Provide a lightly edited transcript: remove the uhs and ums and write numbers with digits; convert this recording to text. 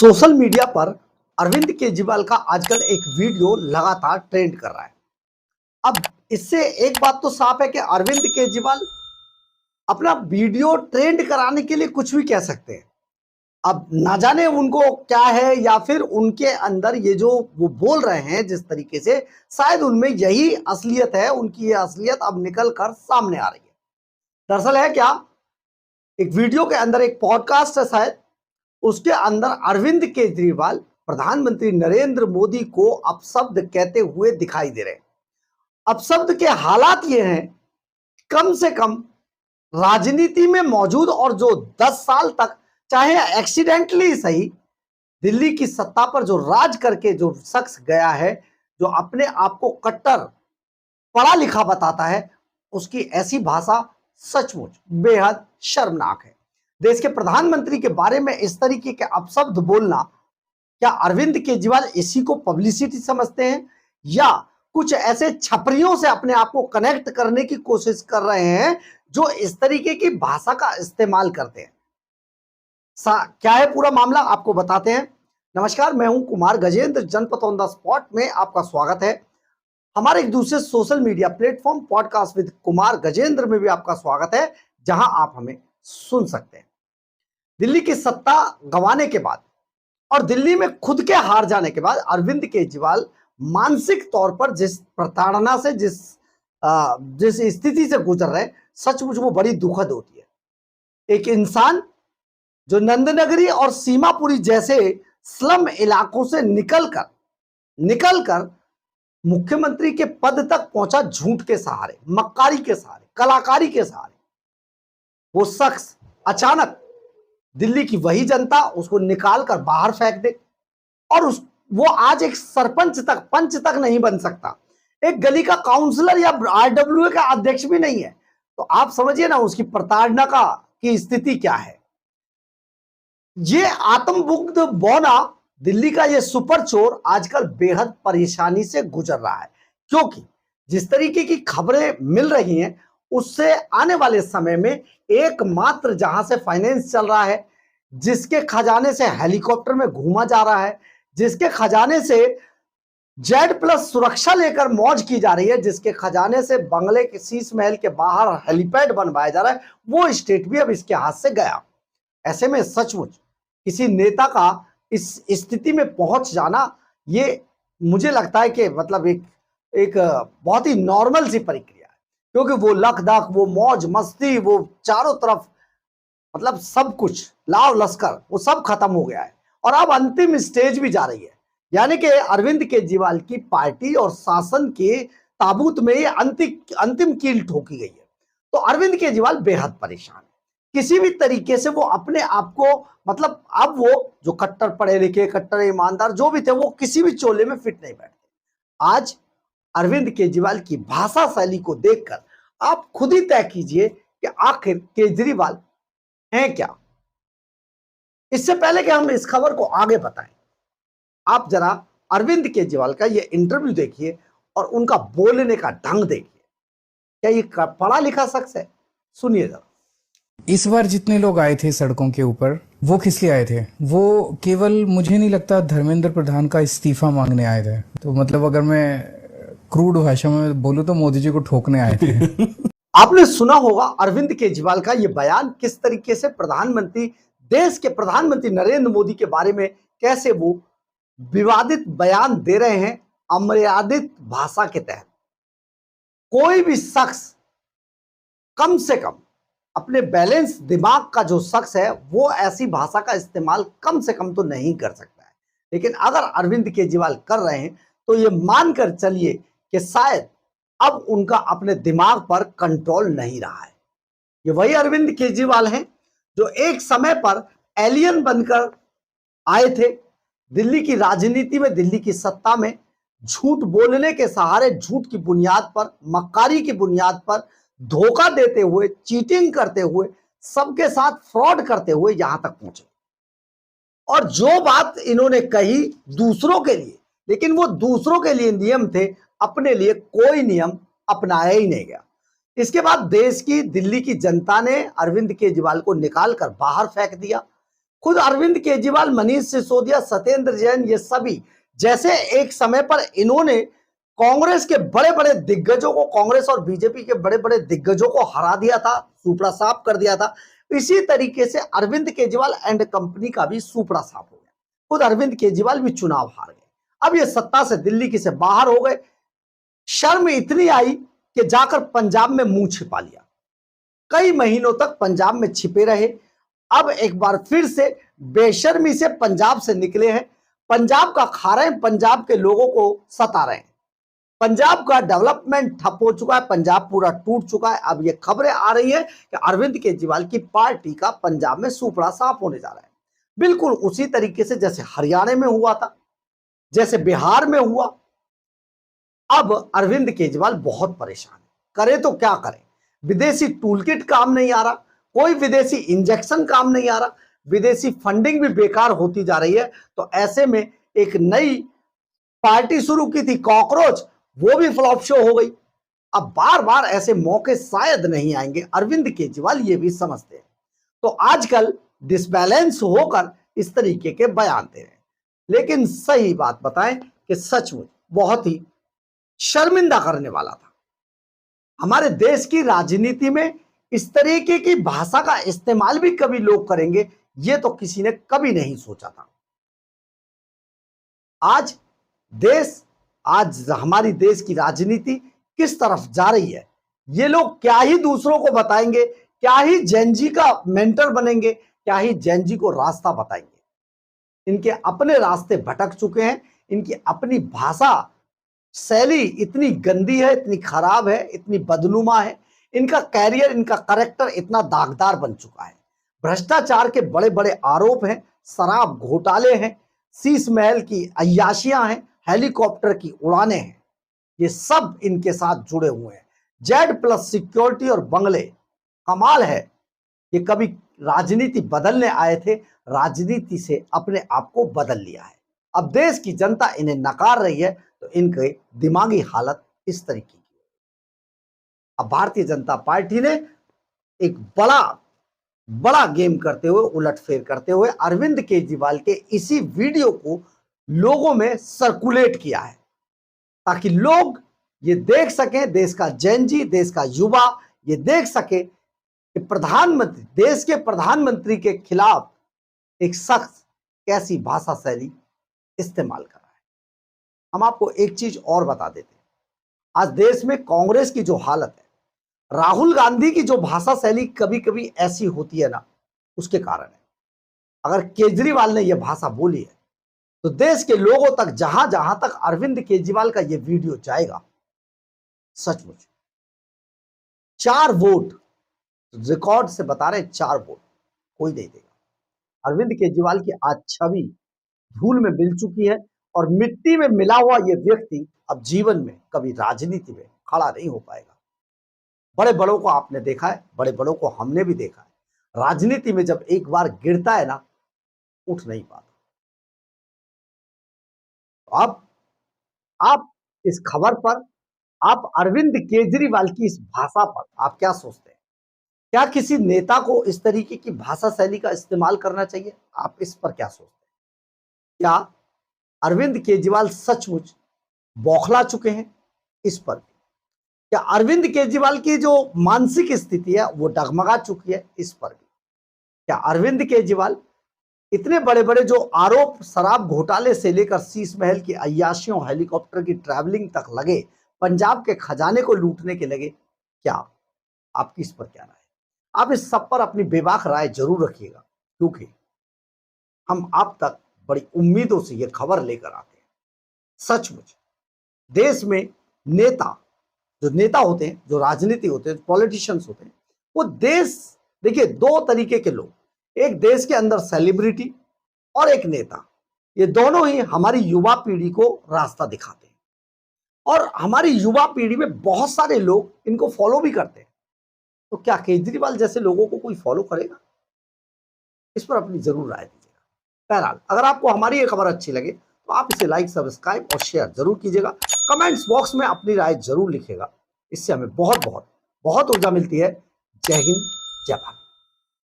Social media पर अरविंद केजरीवाल का आजकल एक वीडियो लगातार ट्रेंड कर रहा है। अब इससे एक बात तो साफ है कि अरविंद केजरीवाल अपना वीडियो ट्रेंड कराने के लिए कुछ भी कह सकते हैं। अब ना जाने उनको क्या है या फिर उनके अंदर ये जो वो बोल रहे हैं जिस तरीके से, शायद उनमें यही असलियत है। उनकी ये असलियत अब निकल कर सामने आ रही है। दरअसल है क्या, एक वीडियो के अंदर एक पॉडकास्ट है शायद, उसके अंदर अरविंद केजरीवाल प्रधानमंत्री नरेंद्र मोदी को अपशब्द कहते हुए दिखाई दे रहे हैं। अपशब्द के हालात ये हैं, कम से कम राजनीति में मौजूद और जो 10 साल तक चाहे एक्सीडेंटली सही दिल्ली की सत्ता पर जो राज करके जो शख्स गया है, जो अपने आप को कट्टर पढ़ा लिखा बताता है, उसकी ऐसी भाषा सचमुच बेहद शर्मनाक है। देश के प्रधानमंत्री के बारे में इस तरीके के अपशब्द बोलना, क्या अरविंद केजरीवाल इसी को पब्लिसिटी समझते हैं या कुछ ऐसे छपरियों से अपने आप को कनेक्ट करने की कोशिश कर रहे हैं जो इस तरीके की भाषा का इस्तेमाल करते हैं? क्या है पूरा मामला, आपको बताते हैं। नमस्कार, मैं हूं कुमार गजेंद्र। जनपद ऑन द स्पॉट में आपका स्वागत है। हमारे एक दूसरे social media platform podcast with Kumar Gajendra में भी आपका स्वागत है, जहां आप हमें सुन सकते हैं। दिल्ली की सत्ता गंवाने के बाद और दिल्ली में खुद के हार जाने के बाद अरविंद केजरीवाल मानसिक तौर पर जिस प्रताड़ना से जिस स्थिति से गुजर रहे हैं, सचमुच वो बड़ी दुखद होती है। एक इंसान जो नंदनगरी और सीमापुरी जैसे स्लम इलाकों से निकलकर मुख्यमंत्री के पद तक पहुंचा, झूठ के सहारे, मक्कारी के सहारे, कलाकारी के सहारे। वो शख्स अचानक दिल्ली की वही जनता उसको निकाल कर बाहर फेंक दे और वो आज एक पंच तक नहीं बन सकता, एक गली का काउंसलर या आरडब्ल्यूए का अध्यक्ष भी नहीं है। तो आप समझिए ना उसकी प्रताड़ना की स्थिति क्या है। ये आत्मबुद्ध बौना दिल्ली का ये सुपर चोर आजकल बेहद परेशानी से गुजर रहा है, क्योंकि जिस तरीके की खबरें मिल रही हैं उससे आने वाले समय में एकमात्र जहां से फाइनेंस चल रहा है, जिसके खजाने से हेलीकॉप्टर में घूमा जा रहा है, जिसके खजाने से Z+ सुरक्षा लेकर मौज की जा रही है, जिसके खजाने से बंगले के शीश महल के बाहर हेलीपैड बनवाया जा रहा है, वो स्टेट भी अब इसके हाथ से गया। ऐसे में सचमुच किसी नेता का इस स्थिति में पहुंच जाना, ये मुझे लगता है कि मतलब एक बहुत ही नॉर्मल सी प्रक्रिया है, क्योंकि वो लकदक, वो मौज मस्ती, वो चारों तरफ मतलब सब कुछ लाव लश्कर वो सब खत्म हो गया है और अब अंतिम स्टेज भी जा रही है। यानी कि अरविंद केजरीवाल की पार्टी और शासन के ताबूत में ये अंतिम कील ठोकी गई है। तो अरविंद केजरीवाल बेहद परेशान है। किसी भी तरीके से वो अपने आप को मतलब अब वो जो कट्टर पढ़े लिखे, कट्टर ईमानदार जो भी थे, वो किसी भी चोले में फिट नहीं बैठते। आज अरविंद केजरीवाल की भाषा शैली को देखकर आप खुद ही तय कीजिए कि आखिर केजरीवाल हैं क्या। इससे पहले कि हम इस खबर को आगे बताएं, आप जरा अरविंद केजरीवाल का ये इंटरव्यू देखिए और उनका बोलने का ढंग देखिए। क्या ये पढ़ा लिखा शख्स है? सुनिए जरा। इस बार जितने लोग आए थे सड़कों के ऊपर, वो किस लिए आए थे? वो केवल, मुझे नहीं लगता, धर्मेंद्र प्रधान का इस्तीफा मांगने आए थे। तो मतलब अगर मैं क्रूड भाषा में बोलूं तो मोदी जी को ठोकने आए थे। आपने सुना होगा अरविंद केजरीवाल का ये बयान, किस तरीके से देश के प्रधानमंत्री नरेंद्र मोदी के बारे में कैसे वो विवादित बयान दे रहे हैं अमर्यादित भाषा के तहत। कोई भी शख्स कम से कम अपने बैलेंस दिमाग का जो शख्स है वो ऐसी भाषा का इस्तेमाल कम से कम तो नहीं कर सकता है। लेकिन अगर अरविंद केजरीवाल कर रहे हैं तो ये मानकर चलिए कि शायद अब उनका अपने दिमाग पर कंट्रोल नहीं रहा है। ये वही अरविंद केजरीवाल हैं जो एक समय पर एलियन बनकर आए थे दिल्ली की राजनीति में, दिल्ली की सत्ता में, झूठ बोलने के सहारे, झूठ की बुनियाद पर, मक्कारी की बुनियाद पर धोखा देते हुए, चीटिंग करते हुए, सबके साथ फ्रॉड करते हुए यहां तक पहुंचे। और जो बात इन्होंने कही दूसरों के लिए, लेकिन वो दूसरों के लिए नियम थे, अपने लिए कोई नियम अपनाया ही नहीं गया। इसके बाद दिल्ली की जनता ने अरविंद केजरीवाल को निकाल कर बाहर फेंक दिया। खुद अरविंद केजरीवाल, मनीष सिसोदिया, सत्येंद्र जैन, ये सभी जैसे एक समय पर इन्होंने कांग्रेस के बड़े बड़े दिग्गजों को, कांग्रेस और बीजेपी के बड़े बड़े दिग्गजों को हरा दिया था, सुपड़ा साफ कर दिया था, इसी तरीके से अरविंद केजरीवाल एंड कंपनी का भी सुपड़ा साफ हो गया। खुद अरविंद केजरीवाल भी चुनाव हार गए। अब ये सत्ता से दिल्ली की से बाहर हो गए। शर्म इतनी आई कि जाकर पंजाब में मुंह छिपा लिया। कई महीनों तक पंजाब में छिपे रहे। अब एक बार फिर से बेशर्मी से पंजाब से निकले हैं। पंजाब का खा रहे हैं, पंजाब के लोगों को सता रहे हैं। पंजाब का डेवलपमेंट ठप हो चुका है, पंजाब पूरा टूट चुका है। अब ये खबरें आ रही है कि अरविंद केजरीवाल की पार्टी का पंजाब में सुपड़ा साफ होने जा रहा है। बिल्कुल उसी तरीके से जैसे हरियाणा में हुआ था, जैसे बिहार में हुआ। अब अरविंद केजरीवाल बहुत परेशान है, करे तो क्या करें। विदेशी टूलकिट काम नहीं आ रहा, कोई विदेशी इंजेक्शन काम नहीं आ रहा, विदेशी फंडिंग भी बेकार होती जा रही है। तो ऐसे में एक नई पार्टी शुरू की थी कॉकरोच, वो भी फ्लॉप शो हो गई। अब बार बार ऐसे मौके शायद नहीं आएंगे, अरविंद केजरीवाल ये भी समझते हैं। तो आजकल डिसबैलेंस होकर इस तरीके के बयान दे रहे हैं। लेकिन सही बात बताएं कि सचमुच बहुत ही शर्मिंदा करने वाला था। हमारे देश की राजनीति में इस तरीके की भाषा का इस्तेमाल भी कभी लोग करेंगे, ये तो किसी ने कभी नहीं सोचा था। आज हमारी देश की राजनीति किस तरफ जा रही है, ये लोग क्या ही दूसरों को बताएंगे, क्या ही जेनजी का मेंटर बनेंगे, क्या ही जेनजी को रास्ता बताएंगे। इनके अपने रास्ते भटक चुके हैं। इनकी अपनी भाषा शैली इतनी गंदी है, इतनी खराब है, इतनी बदनुमा है। इनका कैरियर, इनका कैरेक्टर इतना दागदार बन चुका है। भ्रष्टाचार के बड़े बड़े आरोप हैं, शराब घोटाले हैं, शीश महल की अय्याशियां हैं, हेलीकॉप्टर की उड़ानें हैं। ये सब इनके साथ जुड़े हुए हैं। Z+ सिक्योरिटी और बंगले, कमाल है। ये कभी राजनीति बदलने आए थे, राजनीति से अपने आप को बदल लिया है। अब देश की जनता इन्हें नकार रही है, तो इनके दिमागी हालत इस तरीके की है। अब भारतीय जनता पार्टी ने एक बड़ा गेम करते हुए, उलटफेर करते हुए अरविंद केजरीवाल के इसी वीडियो को लोगों में सर्कुलेट किया है, ताकि लोग ये देख सकें, देश का जेनजी, देश का युवा ये देख सके कि प्रधानमंत्री, देश के प्रधानमंत्री के खिलाफ एक शख्स कैसी भाषा शैली इस्तेमाल कर रहा है। हम आपको एक चीज और बता देते हैं। आज देश में कांग्रेस की जो हालत है, राहुल गांधी की जो भाषा शैली कभी कभी ऐसी होती है ना, उसके कारण है। अगर केजरीवाल ने यह भाषा बोली है, तो देश के लोगों तक, जहां जहां तक अरविंद केजरीवाल का यह वीडियो जाएगा, सचमुच 4 वोट, रिकॉर्ड से बता रहे, 4 वोट कोई नहीं देगा। अरविंद केजरीवाल की आज छवि धूल में मिल चुकी है, और मिट्टी में मिला हुआ यह व्यक्ति अब जीवन में कभी राजनीति में खड़ा नहीं हो पाएगा। बड़े बड़ों को आपने देखा है, बड़े बड़ों को हमने भी देखा है, राजनीति में जब एक बार गिरता है ना, उठ नहीं पाता। अब आप इस खबर पर, आप अरविंद केजरीवाल की इस भाषा पर आप क्या सोचते हैं? क्या किसी नेता को इस तरीके की भाषा शैली का इस्तेमाल करना चाहिए? आप इस पर क्या सोचते हैं? क्या अरविंद केजरीवाल सचमुच बौखला चुके हैं? इस पर भी क्या अरविंद केजरीवाल की जो मानसिक स्थिति है वो डगमगा चुकी है? इस पर भी क्या अरविंद केजरीवाल इतने बड़े बड़े जो आरोप, शराब घोटाले से लेकर शीश महल की अय्याशियों, हेलीकॉप्टर की ट्रैवलिंग तक लगे, पंजाब के खजाने को लूटने के लगे, क्या आपकी इस पर क्या राय है? आप इस सब पर अपनी बेबाक राय जरूर रखिएगा, क्योंकि हम आप तक बड़ी उम्मीदों से ये खबर लेकर आते हैं। सचमुच देश में नेता, जो नेता होते हैं, जो राजनीति होते हैं, पॉलिटिशियंस होते हैं, वो देश, देखिए 2 तरीके के लोग, एक देश के अंदर सेलिब्रिटी और एक नेता, ये दोनों ही हमारी युवा पीढ़ी को रास्ता दिखाते हैं। और हमारी युवा पीढ़ी में बहुत सारे लोग इनको फॉलो भी करते हैं। तो क्या केजरीवाल जैसे लोगों को कोई फॉलो करेगा? इस पर अपनी जरूर राय दीजिएगा। बहरहाल, अगर आपको हमारी ये खबर अच्छी लगे तो आप इसे लाइक, सब्सक्राइब और शेयर जरूर कीजिएगा। कमेंट्स बॉक्स में अपनी राय जरूर लिखिएगा। इससे हमें बहुत बहुत बहुत ऊर्जा मिलती है। जय हिंद, जय भारत।